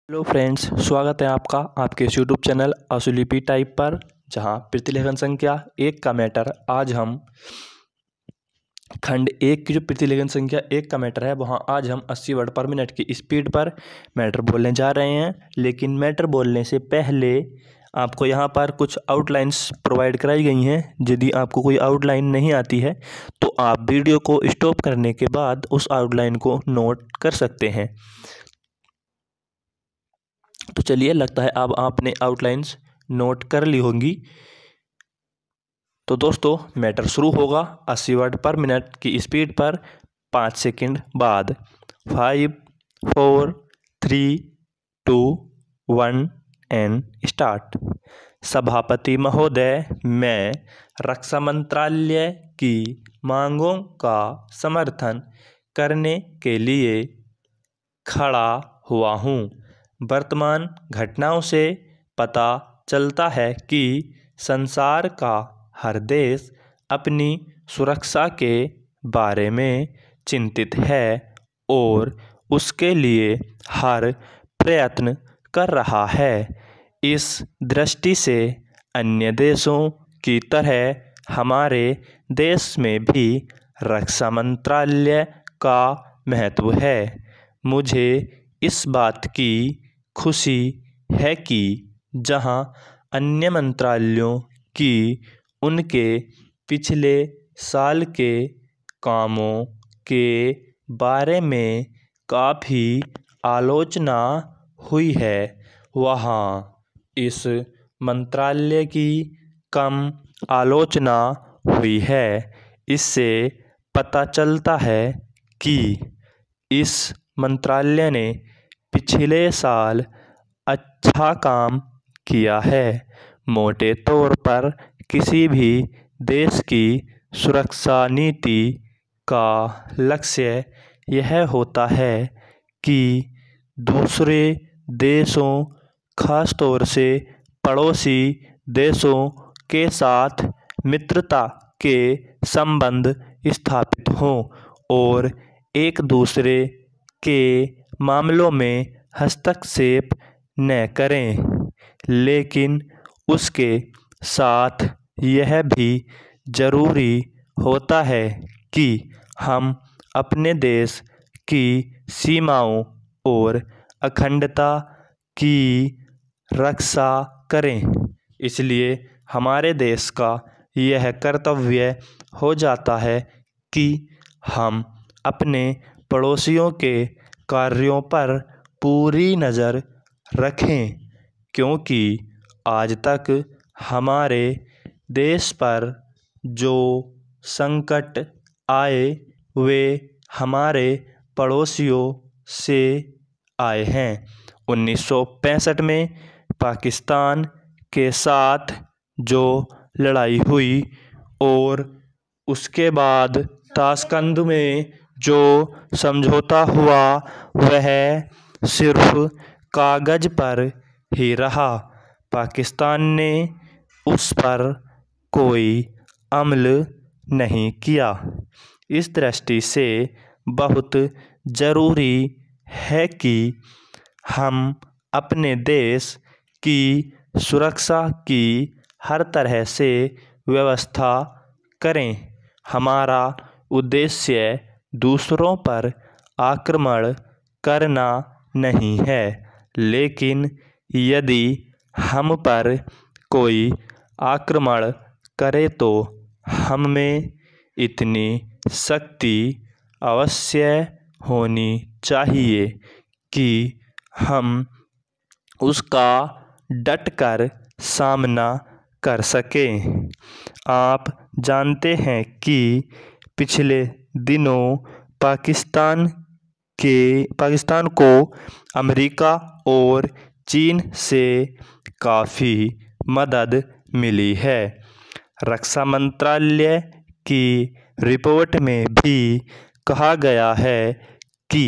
Hello friends, स्वागत है आपका आपके इस यूट्यूब चैनल आशुलिपि टाइप पर, जहां प्रतिलेखन संख्या 1 का मैटर आज हम खंड 1 की जो प्रतिलेखन संख्या 1 का मैटर है वहां आज हम 80 वर्ड पर मिनट की स्पीड पर मैटर बोलने जा रहे हैं। लेकिन मैटर बोलने से पहले आपको यहां पर कुछ आउटलाइंस प्रोवाइड कराई गई हैं। यदि आपको कोई आउटलाइन नहीं आती है तो आप वीडियो को स्टॉप करने के बाद उस आउटलाइन को नोट कर सकते हैं। तो चलिए, लगता है अब आपने आउटलाइंस नोट कर ली होंगी। तो दोस्तों, मैटर शुरू होगा 80 वर्ड पर मिनट की स्पीड पर 5 सेकंड बाद। 5, 4, 3, 2, 1 एंड स्टार्ट। सभापति महोदय, मैं रक्षा मंत्रालय की मांगों का समर्थन करने के लिए खड़ा हुआ हूँ। वर्तमान घटनाओं से पता चलता है कि संसार का हर देश अपनी सुरक्षा के बारे में चिंतित है और उसके लिए हर प्रयत्न कर रहा है। इस दृष्टि से अन्य देशों की तरह हमारे देश में भी रक्षा मंत्रालय का महत्व है। मुझे इस बात की खुशी है कि जहां अन्य मंत्रालयों की उनके पिछले साल के कामों के बारे में काफ़ी आलोचना हुई है, वहां इस मंत्रालय की कम आलोचना हुई है। इससे पता चलता है कि इस मंत्रालय ने पिछले साल अच्छा काम किया है। मोटे तौर पर किसी भी देश की सुरक्षा नीति का लक्ष्य यह होता है कि दूसरे देशों, खास तौर से पड़ोसी देशों के साथ मित्रता के संबंध स्थापित हों और एक दूसरे के मामलों में हस्तक्षेप न करें। लेकिन उसके साथ यह भी जरूरी होता है कि हम अपने देश की सीमाओं और अखंडता की रक्षा करें। इसलिए हमारे देश का यह कर्तव्य हो जाता है कि हम अपने पड़ोसियों के कार्यों पर पूरी नज़र रखें, क्योंकि आज तक हमारे देश पर जो संकट आए वे हमारे पड़ोसियों से आए हैं। 1965 में पाकिस्तान के साथ जो लड़ाई हुई और उसके बाद ताशकंद में जो समझौता हुआ वह सिर्फ कागज़ पर ही रहा। पाकिस्तान ने उस पर कोई अमल नहीं किया। इस दृष्टि से बहुत ज़रूरी है कि हम अपने देश की सुरक्षा की हर तरह से व्यवस्था करें। हमारा उद्देश्य दूसरों पर आक्रमण करना नहीं है, लेकिन यदि हम पर कोई आक्रमण करे तो हम में इतनी शक्ति अवश्य होनी चाहिए कि हम उसका डटकर सामना कर सकें। आप जानते हैं कि पिछले दिनों पाकिस्तान को अमेरिका और चीन से काफ़ी मदद मिली है। रक्षा मंत्रालय की रिपोर्ट में भी कहा गया है कि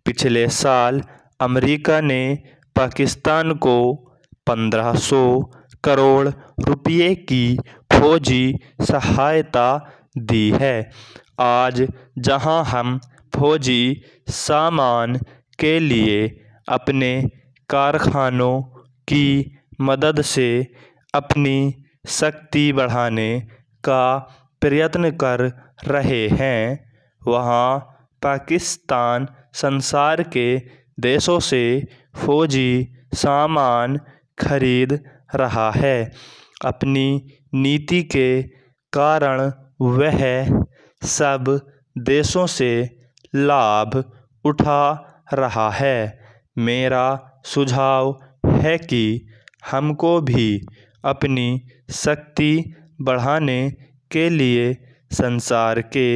पिछले साल अमेरिका ने पाकिस्तान को 1500 करोड़ रुपये की फौजी सहायता दी है। आज जहां हम फौजी सामान के लिए अपने कारखानों की मदद से अपनी शक्ति बढ़ाने का प्रयत्न कर रहे हैं, वहाँ पाकिस्तान संसार के देशों से फौजी सामान खरीद रहा है। अपनी नीति के कारण वह सब देशों से लाभ उठा रहा है। मेरा सुझाव है कि हमको भी अपनी शक्ति बढ़ाने के लिए संसार के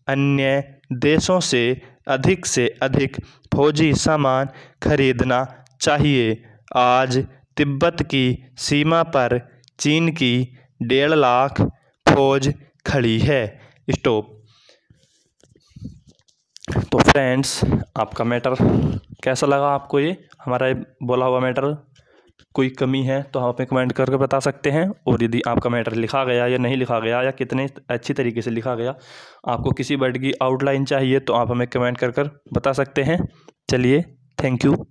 अन्य देशों से अधिक फौजी सामान खरीदना चाहिए। आज तिब्बत की सीमा पर चीन की 1.5 लाख फौज खड़ी है। स्टॉप। तो फ्रेंड्स, आपका मैटर कैसा लगा आपको? ये हमारा बोला हुआ मैटर कोई कमी है तो आप हमें कमेंट करके बता सकते हैं। और यदि आपका मैटर लिखा गया या नहीं लिखा गया या कितने अच्छी तरीके से लिखा गया, आपको किसी वर्ड की आउटलाइन चाहिए तो आप हमें कमेंट कर बता सकते हैं। चलिए, थैंक यू।